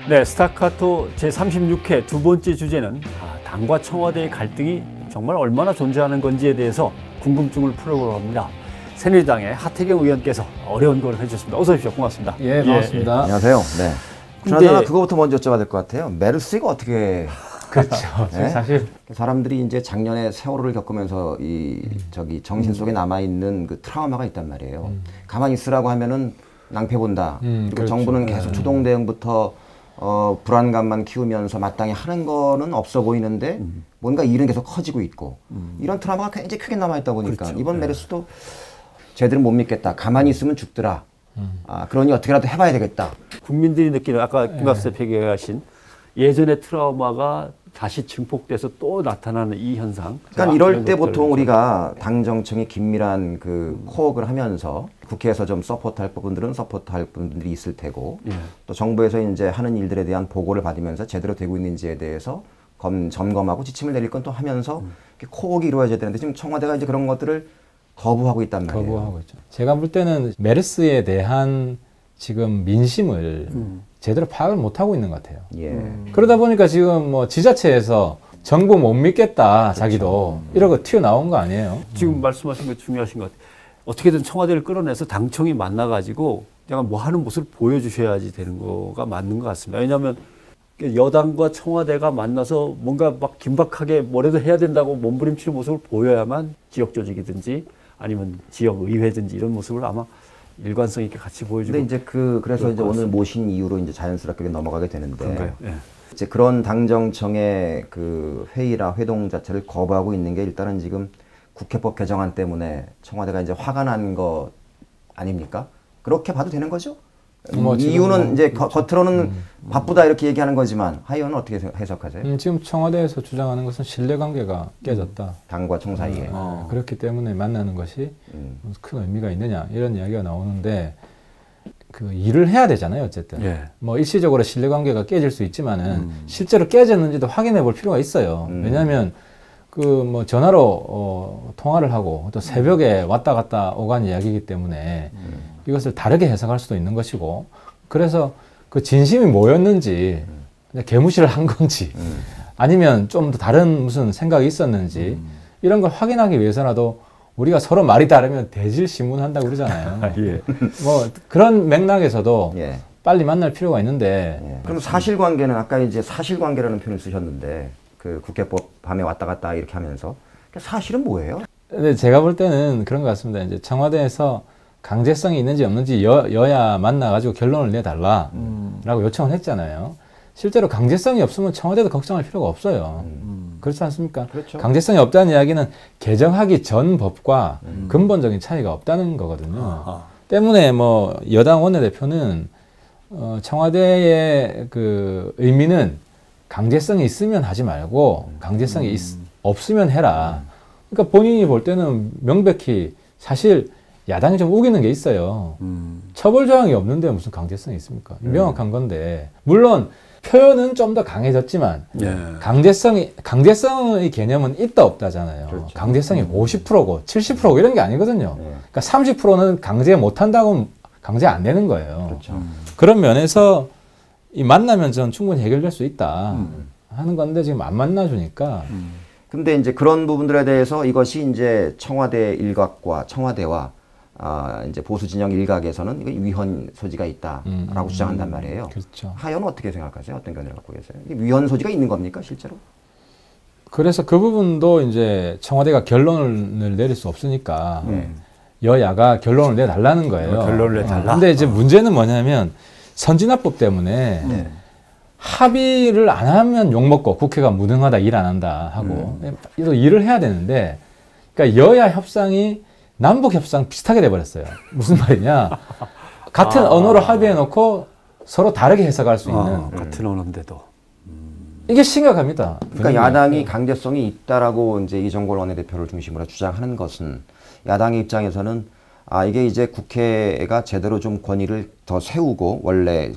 네, 스타카토 제36회 두 번째 주제는 당과 청와대의 갈등이 정말 얼마나 존재하는 건지에 대해서 궁금증을 풀어보려고 합니다. 새누리당의 하태경 의원께서 어려운 걸 해주셨습니다. 어서 오십시오. 고맙습니다. 예, 반갑습니다. 예. 안녕하세요. 네. 그나저나 그거부터 먼저 여쭤봐야 될 것 같아요. 메르스가 어떻게... 그렇죠. 네? 사실 사람들이 이제 작년에 세월호를 겪으면서 정신 속에 남아있는 그 트라우마가 있단 말이에요. 가만히 있으라고 하면은 낭패 본다. 그리고 그렇죠. 정부는 계속 초동 대응부터 불안감만 키우면서 마땅히 하는 거는 없어 보이는데 뭔가 일은 계속 커지고 있고 이런 트라우마가 굉장히 크게 남아있다 보니까 그렇죠. 이번 메르스도 쟤들은 못 믿겠다. 가만히 있으면 죽더라. 그러니 어떻게라도 해봐야 되겠다. 국민들이 느끼는 아까 김갑수 대표가 얘기하신 예전의 트라우마가 다시 증폭돼서 또 나타나는 이 현상. 그러니까 이럴 때 보통 우리가 당정청의 긴밀한 그 코업을 하면서 국회에서 좀 서포트할 부분들은 서포트할 부분들이 있을 테고 또 정부에서 이제 하는 일들에 대한 보고를 받으면서 제대로 되고 있는지에 대해서 점검하고 지침을 내릴 건 또 하면서 코업이 이루어져야 되는데 지금 청와대가 이제 그런 것들을 거부하고 있단 말이에요. 거부하고 있죠. 제가 볼 때는 메르스에 대한 지금 민심을 제대로 파악을 못하고 있는 것 같아요. 예. 그러다 보니까 지금 뭐 지자체에서 정부 못 믿겠다, 자기도 이러고 튀어나온 거 아니에요. 지금 말씀하신 게 중요하신 것 같아요. 어떻게든 청와대를 끌어내서 당청이 만나가지고 약간 뭐 하는 모습을 보여주셔야지 되는 거가 맞는 것 같습니다. 왜냐하면 여당과 청와대가 만나서 뭔가 막 긴박하게 뭐라도 해야 된다고 몸부림치는 모습을 보여야만 지역 조직이든지 아니면 지역 의회든지 이런 모습을 아마 일관성 있게 같이 보여주고. 근데 이제 그래서 이제 오늘 모신 이후로 이제 자연스럽게 넘어가게 되는데. 그런가요? 예. 이제 그런 당정청의 그 회의나 회동 자체를 거부하고 있는 게 일단은 지금 국회법 개정안 때문에 청와대가 이제 화가 난 거 아닙니까? 그렇게 봐도 되는 거죠? 이유는 이제 겉으로는 바쁘다 이렇게 얘기하는 거지만 하의원은 어떻게 해석하세요? 지금 청와대에서 주장하는 것은 신뢰관계가 깨졌다. 당과 청 사이에. 그렇기 때문에 만나는 것이 큰 의미가 있느냐 이런 이야기가 나오는데 그 일을 해야 되잖아요. 어쨌든 뭐 일시적으로 신뢰관계가 깨질 수 있지만은 실제로 깨졌는지도 확인해 볼 필요가 있어요. 왜냐하면 그 뭐 전화로 통화를 하고 또 새벽에 왔다 갔다 오간 이야기이기 때문에 이것을 다르게 해석할 수도 있는 것이고 그래서 그 진심이 뭐였는지 그냥 개무시를 한 건지 아니면 좀 더 다른 무슨 생각이 있었는지 이런 걸 확인하기 위해서라도 우리가 서로 말이 다르면 대질신문한다고 그러잖아요. 뭐 그런 맥락에서도 빨리 만날 필요가 있는데 그럼 사실관계는 아까 이제 사실관계라는 표현을 쓰셨는데 그 국회법 밤에 왔다 갔다 이렇게 하면서 사실은 뭐예요? 근데 제가 볼 때는 그런 것 같습니다. 이제 청와대에서 강제성이 있는지 없는지 여야 만나가지고 결론을 내달라라고 요청을 했잖아요. 실제로 강제성이 없으면 청와대도 걱정할 필요가 없어요. 그렇지 않습니까? 그렇죠. 강제성이 없다는 이야기는 개정하기 전 법과 근본적인 차이가 없다는 거거든요. 때문에 뭐 여당 원내대표는 청와대의 그 의미는 강제성이 있으면 하지 말고 강제성이 없으면 해라. 그러니까 본인이 볼 때는 명백히 사실 야당이 좀 우기는 게 있어요. 처벌 조항이 없는데 무슨 강제성이 있습니까? 명확한 건데 물론 표현은 좀 더 강해졌지만 강제성의 개념은 있다 없다잖아요. 그렇죠. 강제성이 50%고 70%고 이런 게 아니거든요. 그러니까 30%는 강제 못한다고 강제 안 되는 거예요. 그렇죠. 그런 면에서 이 만나면 전 충분히 해결될 수 있다 하는 건데 지금 안 만나주니까. 근데 이제 그런 부분들에 대해서 이것이 이제 청와대 일각과 청와대와 이제 보수 진영 일각에서는 이거 위헌 소지가 있다라고 주장한단 말이에요. 그렇죠. 하여는 어떻게 생각하세요? 어떤 견해를 갖고 계세요? 위헌 소지가 있는 겁니까 실제로? 그래서 그 부분도 이제 청와대가 결론을 내릴 수 없으니까 여야가 결론을 내달라는 거예요. 결론을 내달라. 근데 이제 문제는 뭐냐면 선진화법 때문에 합의를 안 하면 욕먹고 국회가 무능하다 일 안 한다 하고 또 일을 해야 되는데 그러니까 여야 협상이 남북 협상 비슷하게 돼버렸어요. 무슨 말이냐? 같은 언어로 합의해놓고 서로 다르게 해석할 수 있는 같은 언어인데도 이게 심각합니다. 그러니까 야당이 강제성이 있다라고 이제 이정걸 원내대표를 중심으로 주장하는 것은 야당의 입장에서는 이게 이제 국회가 제대로 좀 권위를 더 세우고 원래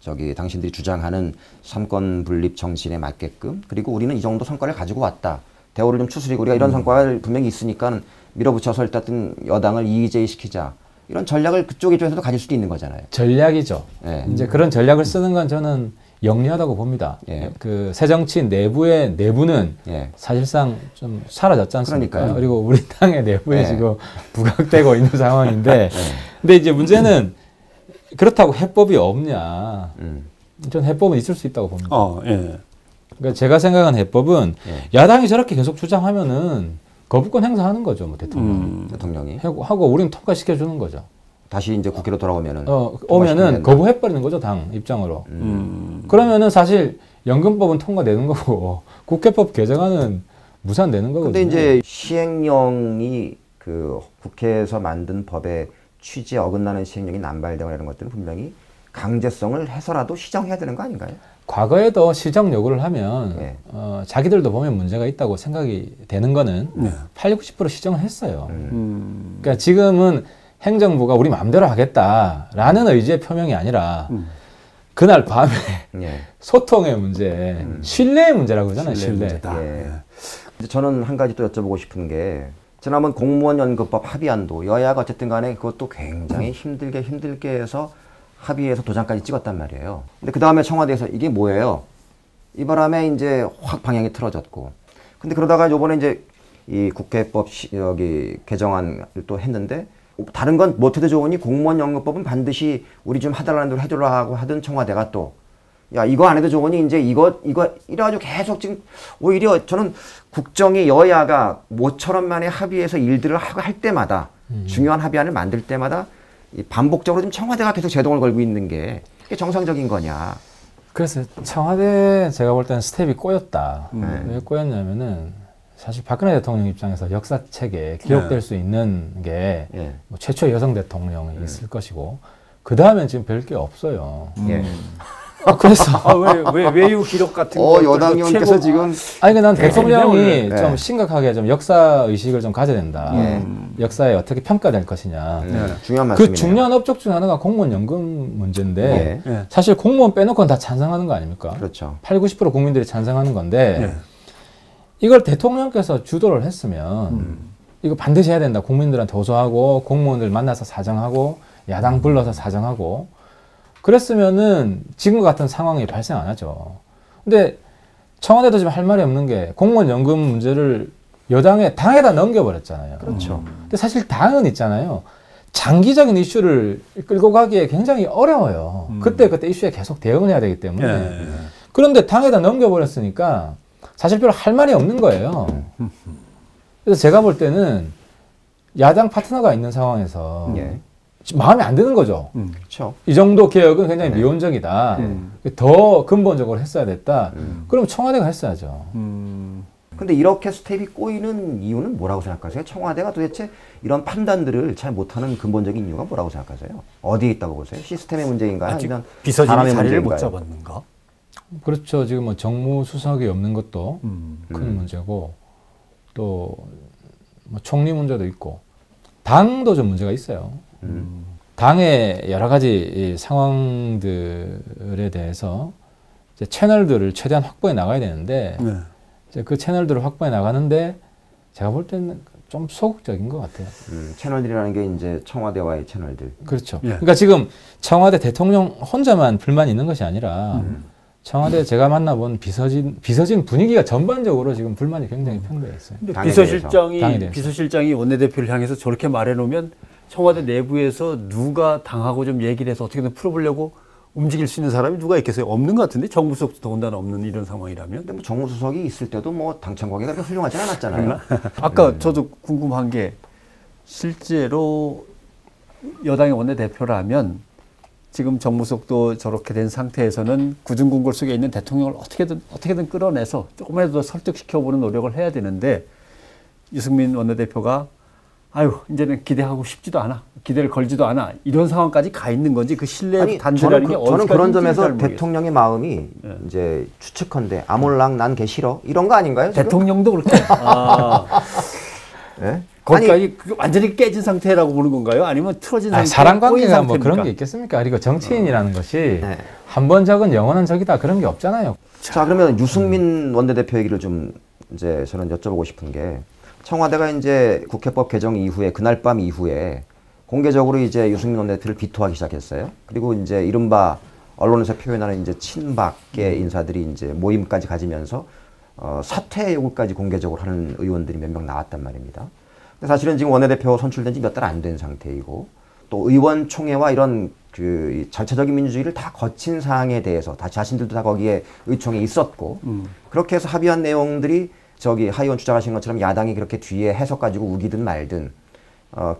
저기 당신들이 주장하는 삼권 분립 정신에 맞게끔 그리고 우리는 이 정도 성과를 가지고 왔다. 대우를 좀 추스리고 우리가 이런 성과가 분명히 있으니까 밀어붙여서 일단 여당을 이의제시키자. 이런 전략을 그쪽 입장에서도 가질 수도 있는 거잖아요. 전략이죠. 이제 그런 전략을 쓰는 건 저는 영리하다고 봅니다. 예. 그 새정치인 내부의 내부는 예. 사실상 좀 사라졌지 않습니까? 그러니까요. 그리고 우리 당의 내부에 예. 지금 부각되고 있는 상황인데, 근데 이제 문제는 그렇다고 해법이 없냐? 전 해법은 있을 수 있다고 봅니다. 예. 그러니까 제가 생각하는 해법은 예. 야당이 저렇게 계속 주장하면은 거부권 행사하는 거죠, 뭐 대통령. 대통령이 하고 우리는 통과시켜 주는 거죠. 다시 이제 국회로 돌아오면은 오면은 거부해버리는 거죠, 당 입장으로. 그러면은 사실 연금법은 통과되는 거고 국회법 개정안은 무산되는 거거든요. 근데 이제 시행령이 그 국회에서 만든 법의 취지에 어긋나는 시행령이 남발되거나 이런 것들은 분명히 강제성을 해서라도 시정해야 되는 거 아닌가요? 과거에도 시정 요구를 하면 예. 자기들도 보면 문제가 있다고 생각이 되는 거는 80, 90% 시정을 했어요. 그러니까 지금은 행정부가 우리 마음대로 하겠다라는 의지의 표명이 아니라 그날 밤에 예. 소통의 문제, 신뢰의 문제라고 그러잖아요. 신뢰. 문제다. 예. 이제 저는 한 가지 또 여쭤보고 싶은 게 지난번 공무원 연금법 합의안도 여야가 어쨌든 간에 그것도 굉장히 힘들게 해서 합의해서 도장까지 찍었단 말이에요. 근데 그 다음에 청와대에서 이게 뭐예요? 이 바람에 이제 확 방향이 틀어졌고. 근데 그러다가 요번에 이제 이 국회법 여기 개정안을 또 했는데 다른 건 못해도 좋으니 공무원 연금법은 반드시 우리 좀 해달라는 대로 해주라고 하던 청와대가 또 야 이거 안 해도 좋으니 이제 이거 이래가지고 계속 지금 오히려 저는 국정이 여야가 모처럼 만에 합의해서 일들을 할 때마다 중요한 합의안을 만들 때마다 반복적으로 지금 청와대가 계속 제동을 걸고 있는 게 이게 정상적인 거냐. 그래서 청와대 제가 볼 때는 스텝이 꼬였다. 네. 왜 꼬였냐면은 사실 박근혜 대통령 입장에서 역사책에 기록될 수 있는 게 예. 뭐 최초의 여성 대통령이 있을 것이고 그 다음엔 지금 별 게 없어요. 예. 그래서 왜 외유 기록 같은 거 여당 의원께서 지금 아니 난 대통령이 네. 좀 심각하게 좀 역사 의식을 좀 가져야 된다. 예. 역사에 어떻게 평가될 것이냐. 중요한 말씀이네요. 그 중요한 업적 중 하나가 공무원 연금 문제인데 예. 사실 공무원 빼놓고는 다 찬성하는 거 아닙니까? 그렇죠. 8, 90% 국민들이 찬성하는 건데 이걸 대통령께서 주도를 했으면 이거 반드시 해야 된다. 국민들한테 호소하고 공무원들 만나서 사정하고 야당 불러서 사정하고 그랬으면은 지금 같은 상황이 발생 안 하죠. 근데 청와대도 지금 할 말이 없는 게 공무원 연금 문제를 당에다 넘겨버렸잖아요. 그렇죠. 근데 사실 당은 있잖아요. 장기적인 이슈를 끌고 가기에 굉장히 어려워요. 그때 이슈에 계속 대응을 해야 되기 때문에. 그런데 당에다 넘겨버렸으니까 사실 별로 할 말이 없는 거예요. 그래서 제가 볼 때는 야당 파트너가 있는 상황에서 예. 마음에 안 드는 거죠. 그렇죠. 이 정도 개혁은 굉장히 미온적이다. 더 근본적으로 했어야 됐다. 그럼 청와대가 했어야죠. 근데 이렇게 스텝이 꼬이는 이유는 뭐라고 생각하세요? 청와대가 도대체 이런 판단들을 잘 못하는 근본적인 이유가 뭐라고 생각하세요? 어디에 있다고 보세요? 시스템의 문제인가요? 아니면 비서진이 사람의 자리를 못 문제인가요? 잡았는가? 그렇죠. 지금 뭐 정무수석이 없는 것도 큰 문제고 또 뭐 총리 문제도 있고 당도 좀 문제가 있어요. 당의 여러 가지 이 상황들에 대해서 이제 채널들을 최대한 확보해 나가야 되는데 이제 그 채널들을 확보해 나가는데 제가 볼 때는 좀 소극적인 것 같아요. 채널들이라는 게 이제 청와대와의 채널들. 그렇죠. 그러니까 지금 청와대 대통령 혼자만 불만이 있는 것이 아니라 청와대 제가 만나본 비서진 분위기가 전반적으로 지금 불만이 굉장히 팽배해 있어요. 근데 당에 비서실장이 원내대표를 향해서 저렇게 말해놓으면 청와대 내부에서 누가 당하고 좀 얘기를 해서 어떻게든 풀어보려고 움직일 수 있는 사람이 누가 있겠어요? 없는 것 같은데 정무수석도 더군다나 없는 이런 상황이라면. 근데 뭐 정무수석이 있을 때도 뭐 당청 관계가 그렇게 훌륭하진 않았잖아요. 아까 저도 궁금한 게 실제로 여당의 원내대표라면 지금 정무수석도 저렇게 된 상태에서는 구중궁궐 속에 있는 대통령을 어떻게든 끌어내서 조금이라도 더 설득시켜보는 노력을 해야 되는데 유승민 원내대표가 아유 이제는 기대하고 싶지도 않아, 기대를 걸지도 않아 이런 상황까지 가 있는 건지 그 신뢰 단절이라는 게 저는 그런 점에서 모르겠어요. 대통령의 마음이 이제 추측컨대 아몰랑 난 걔 싫어 이런 거 아닌가요? 지금? 대통령도 그렇게 네? 거기까지 완전히 깨진 상태라고 보는 건가요? 아니면 틀어진 상태? 사람 관계가 뭐 그런 게 있겠습니까? 그리고 정치인이라는 것이 한 번 적은 영원한 적이다 그런 게 없잖아요. 자 그러면 유승민 원내대표 얘기를 좀 이제 저는 여쭤보고 싶은 게 청와대가 이제 국회법 개정 이후에 그날 밤 이후에 공개적으로 이제 유승민 원내대표를 비토하기 시작했어요. 그리고 이제 이른바 언론에서 표현하는 이제 친박계 인사들이 이제 모임까지 가지면서 사퇴 요구까지 공개적으로 하는 의원들이 몇 명 나왔단 말입니다. 근데 사실은 지금 원내대표 선출된 지 몇 달 안 된 상태이고 또 의원총회와 이런 그 절차적인 민주주의를 다 거친 사항에 대해서 다 자신들도 다 거기에 의총에 있었고 그렇게 해서 합의한 내용들이 저기 하의원 주장하신 것처럼 야당이 그렇게 뒤에 해석 가지고 우기든 말든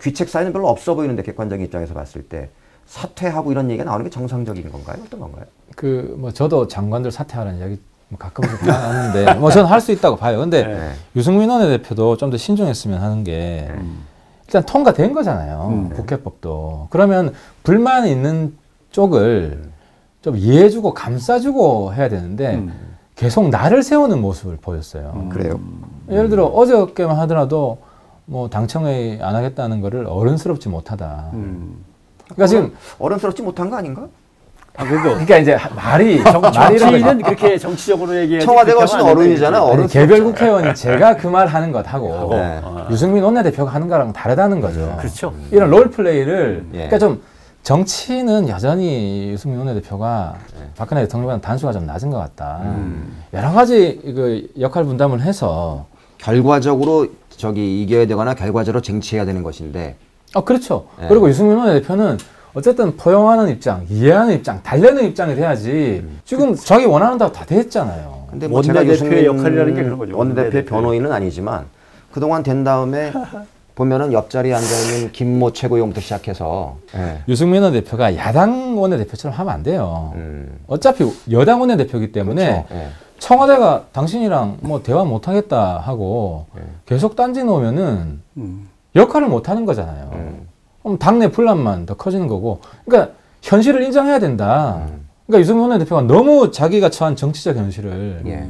귀책 사유는 별로 없어 보이는데 객관적인 입장에서 봤을 때 사퇴하고 이런 얘기가 나오는 게 정상적인 건가요? 어떤 건가요? 그 뭐 저도 장관들 사퇴하라는 이야기 뭐 가끔씩 하는데 뭐 저는 할 수 있다고 봐요. 근데 네. 유승민 원내대표도 좀 더 신중했으면 하는 게 일단 통과된 거잖아요. 국회법도. 그러면 불만 있는 쪽을 좀 이해해주고 감싸주고 해야 되는데 계속 나를 세우는 모습을 보였어요. 그래요? 예를 들어 어저께만 하더라도 뭐 당청회의 안 하겠다는 거를 어른스럽지 못하다. 그러니까 지금 어른스럽지 못한 거 아닌가? 그러니까 이제 말이 이런 정치인은 거죠. 그렇게 정치적으로 얘기해야지. 청와대가 훨씬 어른이잖아. 아니, 개별 국회의원이 제가 그 말 하는 것하고 네. 유승민 원내대표가 하는 거랑 다르다는 거죠. 그렇죠. 이런 롤플레이를 예. 그러니까 좀 정치는 여전히 유승민 원내대표가 박근혜 대통령보다 단수가 좀 낮은 것 같다. 여러 가지 그 역할 분담을 해서 결과적으로 저기 이겨야 되거나 결과적으로 쟁취해야 되는 것인데 그렇죠. 예. 그리고 유승민 원내대표는 어쨌든 포용하는 입장, 이해하는 입장, 달래는 입장이 돼야지. 지금 자기 원하는 대로 다 됐잖아요. 근데 뭐 제가 원내대표의 유승민 역할이라는 게 그런 거죠. 원내대표의 원내대표의. 변호인은 아니지만 그동안 된 다음에 보면은 옆자리에 앉아있는 김모 최고위원부터 시작해서 예. 유승민 원내대표가 야당 원내대표처럼 하면 안 돼요. 어차피 여당 원내대표이기 때문에 그렇죠. 예. 청와대가 당신이랑 뭐 대화 못 하겠다 하고 계속 딴지 놓으면은 역할을 못 하는 거잖아요. 그럼 당내 분란만 더 커지는 거고. 그러니까 현실을 인정해야 된다. 그러니까 유승민 원내대표가 너무 자기가 처한 정치적 현실을 예.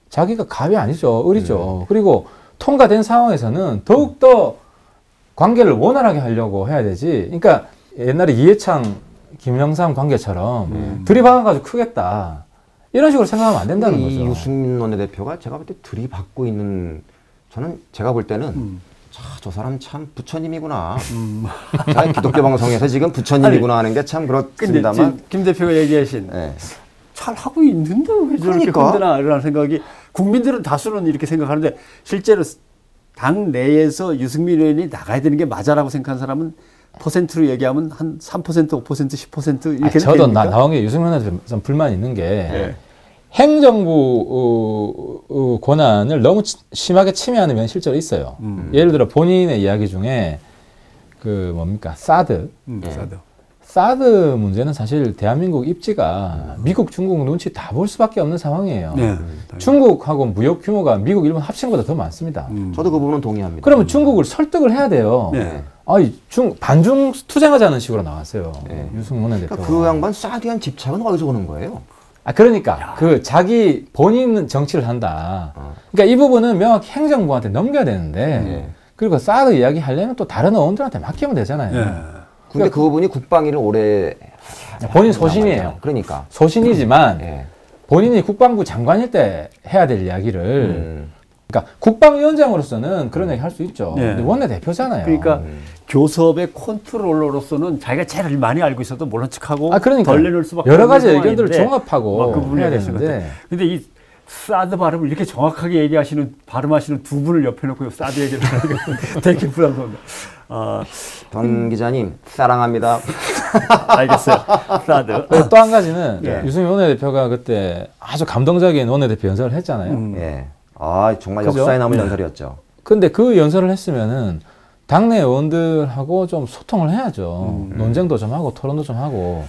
자기가 갑이 아니죠. 을이죠. 그리고 통과된 상황에서는 더욱더 관계를 원활하게 하려고 해야 되지. 그러니까 옛날에 이해창, 김영삼 관계처럼 들이박아가지고 크겠다. 이런 식으로 생각하면 안 된다는 거죠. 이 유승민 원내대표가 제가 볼 때 들이받고 있는 저는 제가 볼 때는 저 사람 참 부처님이구나. 제가 기독교 방송에서 지금 부처님이구나 하는 게 참 근데 그렇습니다만 지금 김 대표가 얘기하신 예. 잘 하고 있는데 왜 저렇게 그러니까. 흔드나 라는 국민들은 다수는 이렇게 생각하는데 실제로 당 내에서 유승민 의원이 나가야 되는 게 맞아라고 생각하는 사람은 퍼센트로 얘기하면 한 3%, 5%, 10% 이렇게 저도 됩니까? 나온 게 유승민 원내대표 좀 불만이 있는 게 예. 행정부 권한을 너무 심하게 침해하는 면이 실제로 있어요. 예를 들어 본인의 이야기 중에 그 뭡니까 사드. 사드. 사드 문제는 사실 대한민국 입지가 미국, 중국 눈치 다 볼 수밖에 없는 상황이에요. 네. 중국하고 무역 규모가 미국, 일본 합친 것보다 더 많습니다. 저도 그 부분은 동의합니다. 그러면 중국을 설득을 해야 돼요. 네. 아니, 반중 투쟁하자는 식으로 나왔어요. 네. 유승민 원내대표가. 그러니까 그 양반 사디한 집착은 어디서 오는 거예요? 그러니까 그 자기 본인 정치를 한다. 그러니까 이 부분은 명확히 행정부한테 넘겨야 되는데 그리고 사드 이야기 하려면 또 다른 의원들한테 맡기면 되잖아요. 네. 근데 그 부분이 국방위를 오래 본인 소신이에요. 그러니까 소신이지만 예. 본인이 국방부 장관일 때 해야 될 이야기를 그러니까 국방위원장으로서는 그런 얘기 할 수 있죠. 네. 근데 원내대표잖아요. 그러니까 교섭의 컨트롤러로서는 자기가 제일 많이 알고 있어도 모른 척하고 그러니까 덜 내놓을 수밖에 여러 가지 없는 의견들을 상황인데 종합하고 그 부분이 해야 되는 되는데 근데 이 사드 발음을 이렇게 정확하게 얘기하시는 발음하시는 두 분을 옆에 놓고 사드 얘기를 하니까 되게 부담스럽다. 던 기자님 사랑합니다. 알겠어요. 사드. 또 한 가지는 예. 유승민 원내대표가 그때 아주 감동적인 원내대표 연설을 했잖아요. 예. 아 정말 그죠? 역사에 남을 연설이었죠. 근데 그 연설을 했으면은 당내 의원들하고 좀 소통을 해야죠. 논쟁도 좀 하고 토론도 좀 하고.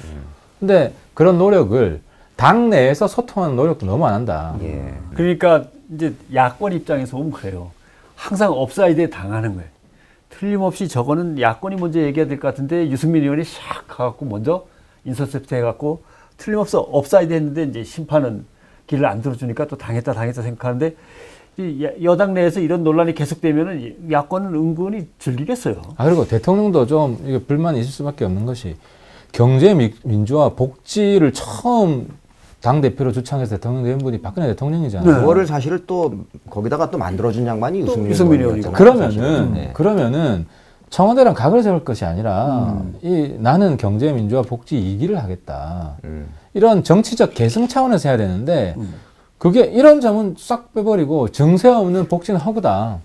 근데 그런 노력을 당 내에서 소통하는 노력도 너무 안 한다. 예. 그러니까 이제 야권 입장에서 보면 그래요. 항상 업사이드에 당하는 거예요. 틀림없이 저거는 야권이 먼저 얘기해야 될 것 같은데 유승민 의원이 샥 가갖고 먼저 인터셉트 해갖고 틀림없이 업사이드 했는데 이제 심판은 길을 안 들어주니까 또 당했다 생각하는데 이 여당 내에서 이런 논란이 계속되면은 야권은 은근히 즐기겠어요. 그리고 대통령도 좀 이게 불만이 있을 수밖에 없는 것이 경제 민주화 복지를 처음 당대표로 주창해서 대통령 된 분이 박근혜 대통령이잖아요. 네. 그거를 사실을 또 거기다가 또 만들어준 양반이 유승민 유승민 의원이었잖아요. 그러면은 네. 그러면은 청와대랑 각을 세울 것이 아니라 나는 경제 민주화 복지 2기를 하겠다. 이런 정치적 계승 차원에서 해야 되는데 그게 이런 점은 싹 빼버리고 증세 없는 복지는 허구다.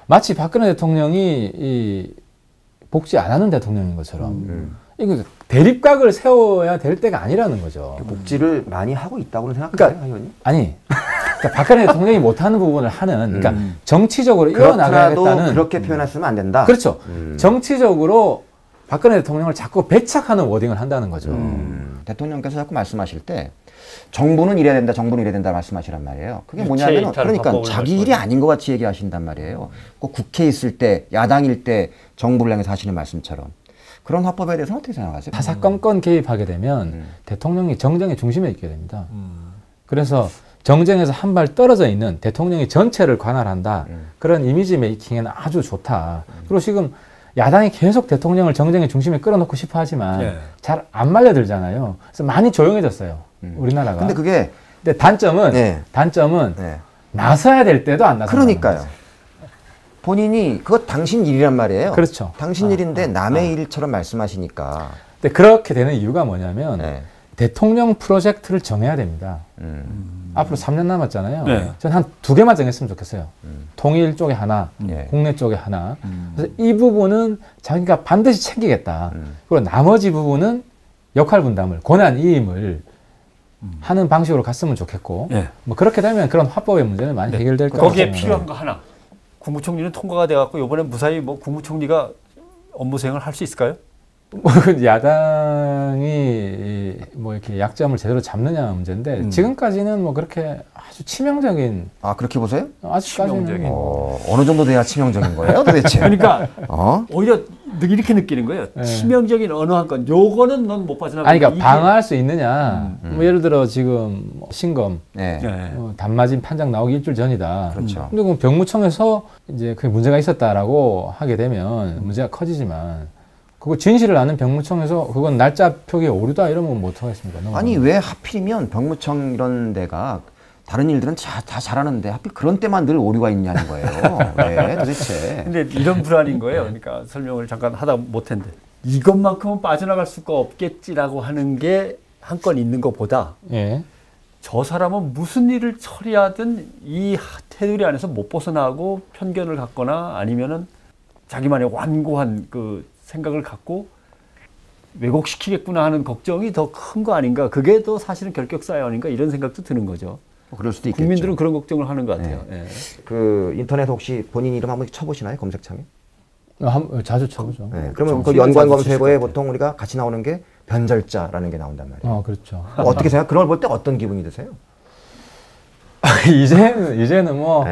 마치 박근혜 대통령이 이 복지 안 하는 대통령인 것처럼 이거 대립각을 세워야 될 때가 아니라는 거죠. 복지를 많이 하고 있다고는 생각하세요, 의원님? 아니, 그러니까 박근혜 대통령이 못하는 부분을 하는, 그러니까 정치적으로 그렇더라도 이어나가야겠다는. 그렇게 표현했으면 안 된다. 그렇죠. 정치적으로 박근혜 대통령을 자꾸 배척하는 워딩을 한다는 거죠. 대통령께서 자꾸 말씀하실 때 정부는 이래야 된다, 정부는 이래야 된다 말씀하시란 말이에요. 그게 뭐냐면 그러니까 자기 일이 아닌 것 같이 얘기하신단 말이에요. 꼭 국회에 있을 때, 야당일 때 정부를 향해서 하시는 말씀처럼. 그런 화법에 대해서는 어떻게 생각하세요? 사사건건 개입하게 되면 대통령이 정쟁의 중심에 있게 됩니다. 그래서 정쟁에서 한 발 떨어져 있는 대통령이 전체를 관할한다. 그런 이미지 메이킹에는 아주 좋다. 그리고 지금 야당이 계속 대통령을 정쟁의 중심에 끌어놓고 싶어 하지만 잘 안 말려들잖아요. 그래서 많이 조용해졌어요. 우리나라가. 근데 그게 근데 단점은 나서야 될 때도 안 나서요. 그러니까요. 본인이 그거 당신 일이란 말이에요. 그렇죠. 당신 일인데 남의 일처럼 말씀하시니까. 근데 그렇게 되는 이유가 뭐냐면 대통령 프로젝트를 정해야 됩니다. 앞으로 3년 남았잖아요. 저는 한 2개만 정했으면 좋겠어요. 통일 쪽에 하나, 국내 쪽에 하나. 그래서 이 부분은 자기가 반드시 챙기겠다. 그리고 나머지 부분은 역할 분담을, 권한 이임을 하는 방식으로 갔으면 좋겠고, 뭐 그렇게 되면 그런 화법의 문제는 많이 해결될 거라고 거기에 생각해요. 필요한 거 하나. 국무총리는 통과가 돼갖고 이번에 무사히 뭐 국무총리가 업무 수행을 할 수 있을까요? 야당이 뭐 이렇게 약점을 제대로 잡느냐 문제인데 지금까지는 뭐 그렇게 아주 치명적인 그렇게 보세요? 아직까지는 치명적인. 어느 정도 돼야 치명적인 거예요, 도대체? 그러니까 오히려 이렇게 느끼는 거예요. 치명적인 어느 한 건 요거는 넌 못 빠져나가. 아니 그러니까 방어할 수 있느냐. 뭐 예를 들어 지금 신검 단마진 판정 나오기 일주일 전이다. 그렇죠. 근데 그럼 병무청에서 이제 그게 문제가 있었다라고 하게 되면 문제가 커지지만 그거 진실을 아는 병무청에서 그건 날짜 표기에 오류다 이러면 뭐 어떡하겠습니까? 아니 왜 하필이면 병무청 이런 데가 다른 일들은 다 잘하는데 하필 그런 때만 늘 오류가 있냐는 거예요. 왜 도대체. 근데 이런 불안인 거예요. 그러니까 설명을 잠깐 하다 못했는데 이것만큼은 빠져나갈 수가 없겠지라고 하는 게 한 건 있는 것보다 저 사람은 무슨 일을 처리하든 이 테두리 안에서 못 벗어나고 편견을 갖거나 아니면은 자기만의 완고한 그 생각을 갖고 왜곡시키겠구나 하는 걱정이 더 큰 거 아닌가. 그게 더 사실은 결격사유 아닌가 이런 생각도 드는 거죠. 그럴 수도 있겠죠. 국민들은 그런 걱정을 하는 것 같아요. 그 인터넷 혹시 본인 이름 한번 쳐보시나요? 검색창에? 자주 쳐보죠. 그러면 그 연관 검색어에 보통 우리가 같이 나오는 게 변절자라는 게 나온단 말이에요. 그렇죠. 어떻게 생각? 그런 걸 볼 때 어떤 기분이 드세요? 이제는 뭐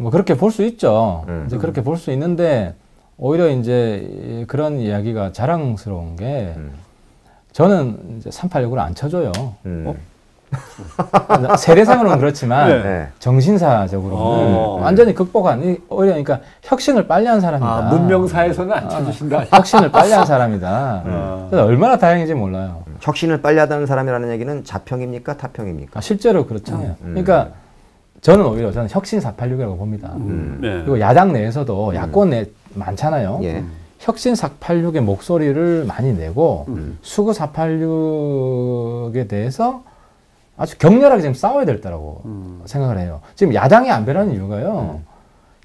그렇게 볼 수 있죠. 이제 그렇게 볼 수 있는데 오히려 이제 그런 이야기가 자랑스러운 게 저는 이제 386을 안 쳐줘요. 세례상으로는 그렇지만 정신사적으로는 완전히 극복한 오히려 그러니까 혁신을 빨리 한 사람이다. 문명사에서는 안 쳐주신다. 혁신을 빨리 한 사람이다. 그래서 얼마나 다행인지 몰라요. 혁신을 빨리 하다는 사람이라는 얘기는 자평입니까? 타평입니까? 실제로 그렇잖아요. 그러니까 저는 혁신 486이라고 봅니다. 그리고 야당 내에서도 야권 내 많잖아요. 혁신 486의 목소리를 많이 내고 수구 486에 대해서 아주 격렬하게 지금 싸워야 될 때라고 생각을 해요. 지금 야당이 안 변하는 이유가요.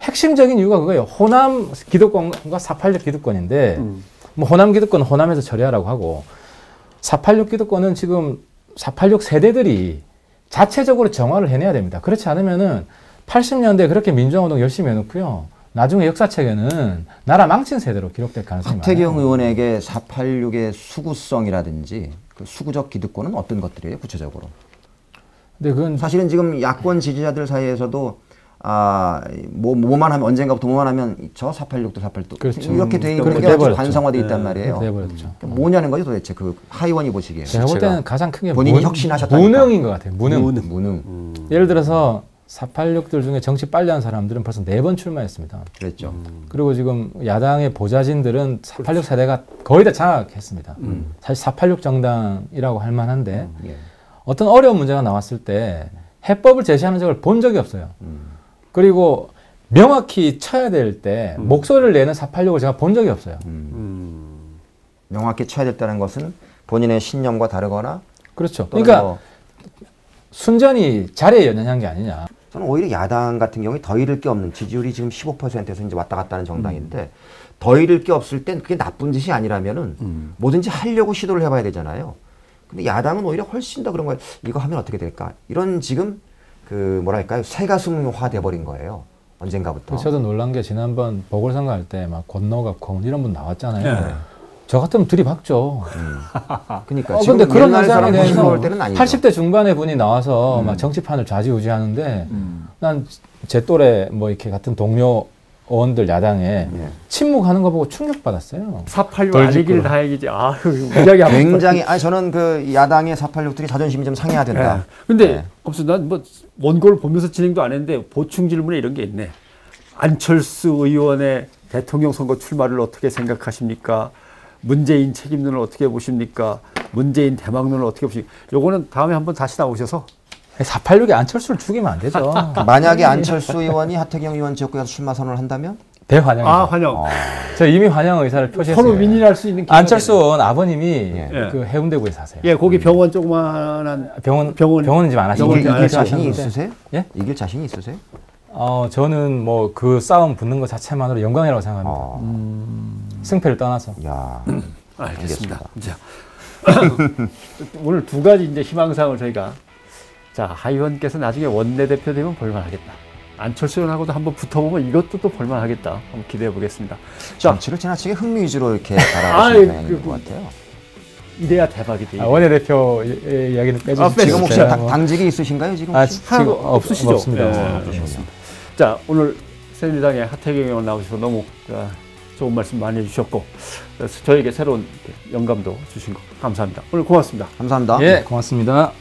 핵심적인 이유가 그거예요. 호남 기득권과 486 기득권인데 뭐 호남 기득권은 호남에서 처리하라고 하고 486 기득권은 지금 486 세대들이 자체적으로 정화를 해내야 됩니다. 그렇지 않으면은 80년대에 그렇게 민주화운동 열심히 해놓고요. 나중에 역사책에는 나라 망친 세대로 기록될 가능성이 많아요. 박태경 의원에게 486의 수구성이라든지 그 수구적 기득권은 어떤 것들이에요, 구체적으로? 근데 그건 사실은 지금 야권 지지자들 사이에서도 뭐만 하면 언젠가부터 뭐만 하면 저 486도 486도 그렇죠. 이렇게 돼 있는 게 아주 관성화돼 있단 말이에요. 돼버렸죠. 뭐냐는 거죠 도대체 그 하의원이 보시기에. 제가 볼 때는 가장 큰 게 본인이 혁신하셨다니까. 무능인 것 같아요. 무능. 예를 들어서 486들 중에 정치 빨리 한 사람들은 벌써 4번 출마했습니다. 그랬죠. 그리고 지금 야당의 보좌진들은 486 세대가 거의 다 장악했습니다. 사실 486 정당이라고 할 만한데 어떤 어려운 문제가 나왔을 때 해법을 제시하는 적을 본 적이 없어요. 그리고 명확히 쳐야 될 때 목소리를 내는 486을 제가 본 적이 없어요. 명확히 쳐야 됐다는 것은 본인의 신념과 다르거나 그렇죠. 또는 그러니까 뭐 순전히 자리에 연연한 게 아니냐. 저는 오히려 야당 같은 경우에 더 잃을 게 없는 지지율이 지금 15%에서 이제 왔다 갔다 하는 정당인데 더 잃을 게 없을 땐 그게 나쁜 짓이 아니라면은 뭐든지 하려고 시도를 해봐야 되잖아요. 근데 야당은 오히려 훨씬 더 그런 거예요. 이거 하면 어떻게 될까? 이런 지금 그 뭐랄까요? 새가슴화 돼버린 거예요. 언젠가부터. 저도 놀란 게 지난번 보궐선거 할 때 막 권노가 권 이런 분 나왔잖아요. 저 같으면 들이박죠. 그러니까 근데 그런 옛날 현상에 사람 대해서 볼 때는 아니죠. 80대 중반의 분이 나와서 막 정치판을 좌지우지하는데 난 제 또래 뭐 이렇게 같은 동료 의원들 야당에 침묵하는 거 보고 충격받았어요. 486 아니길 다행이지. 아유, 이야기 한번. 굉장히 아니 저는 그 야당의 486들이 자존심이 좀 상해야 된다. 네. 근데 없어 난뭐 원고를 보면서 진행도 안 했는데 보충 질문에 이런 게 있네. 안철수 의원의 대통령 선거 출마를 어떻게 생각하십니까? 문재인 책임론을 어떻게 보십니까? 문재인 대망론을 어떻게 보십니까? 요거는 다음에 한번 다시 나오셔서 486에 안철수를 죽이면 안 되죠. 만약에 안철수 의원이 하태경 의원 지역구에서 출마 선언을 한다면 대환영이죠. 아, 환영. 저 이미 환영 의사를 표시했어요. 서로 윈윈할 수 있는 기회가 안철수 의원 아버님이 예. 그 해운대구에 사세요. 예, 거기 병원 조그만한 병원은 지금 안 하시고 병원 이길 자신이 하셨는데. 있으세요? 예? 이길 자신이 있으세요? 저는 뭐 그 싸움 붙는 것 자체만으로 영광이라고 생각합니다. 승패를 떠나서. 야, 알겠습니다. 자, 오늘 두 가지 이제 희망사항을 저희가 자, 하 의원께서 나중에 원내대표 되면 볼만하겠다. 안철수 의원하고도 한번 붙어보면 이것도 또 볼만하겠다. 한번 기대해 보겠습니다. 자, 정치를 지나치게 흥미 위주로 이렇게 바라보시는 경향인 것 같아요. 이래야 대박이지. 원내대표 이야기는 빼주시죠. 지금 혹시 당직이 있으신가요? 지금 혹시? 지금 없으시죠? 없습니다. 없습니다. 자, 오늘 새누리당의 하태경 의원 나오셔서 너무 좋은 말씀 많이 해주셨고 저에게 새로운 영감도 주신 거 감사합니다. 오늘 고맙습니다. 감사합니다. 예, 고맙습니다.